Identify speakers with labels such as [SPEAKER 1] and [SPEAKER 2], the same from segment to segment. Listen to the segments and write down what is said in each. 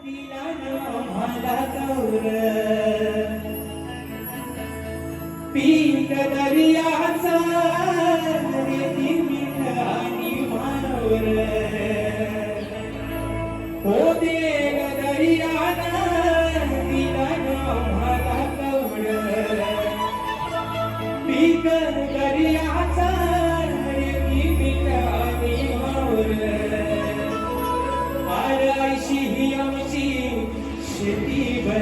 [SPEAKER 1] दिला ना मला गौर पीक दर्याचा रेती मीठ आणि मानवर हो देव दर्याला दिला ना मला गौर पीक दर्याचा रेती मीठ आणि मानवर आरशी ही आमची शेतीवर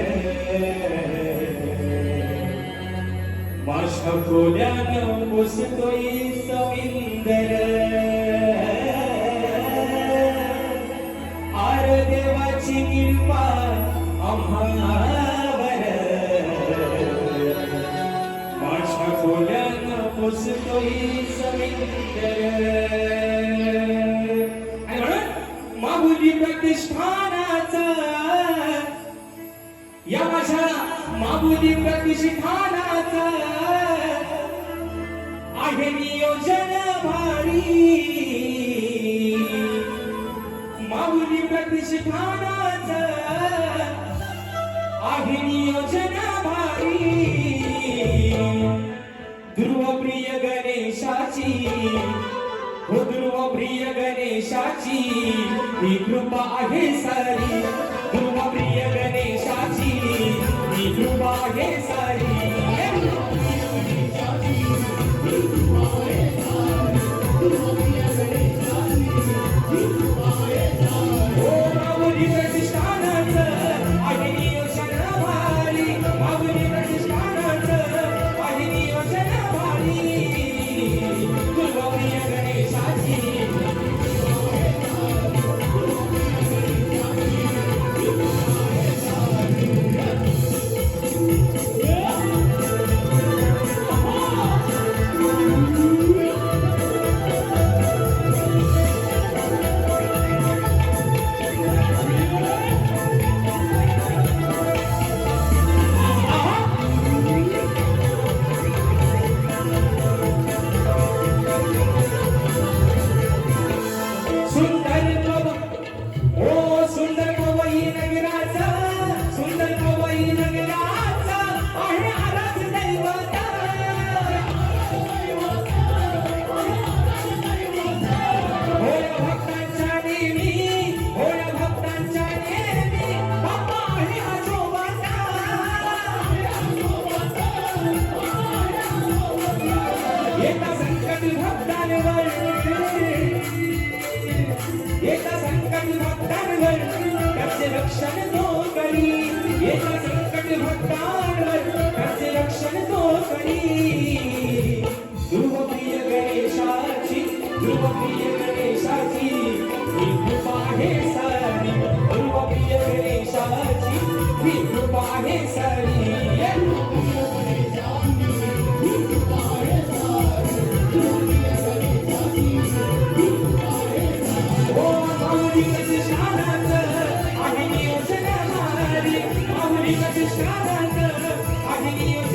[SPEAKER 1] माझ्या खोल्यानं पुसतोय सविंदर आर देवाची कृपा आम्हावर माझ्या खोल्यानं पुसतोय सविंदर आणि म्हणून माहुली प्रतिष्ठानाचा या माझ्या माहुली प्रतिष्ठानाचा आहे नियोजन भारी माहुली प्रतिष्ठानाचा आहे नियोजन भारी ध्रुवप्रिय गणेशाची हो ध्रुवप्रिय गणेशाची ही कृपा आहे सारी ध्रुवप्रिय गणेशाची ही कृपा आहे सारी एका संकट भक्तांवर त्याचे रक्षण तो करी एका संकट भक्तांवर त्याचे रक्षण तो करी ध्रुवप्रिय गणेशाची ही कृपा आहे सारी ध्रुवप्रिय गणेशाची ही कृपा आहे सारी Ahini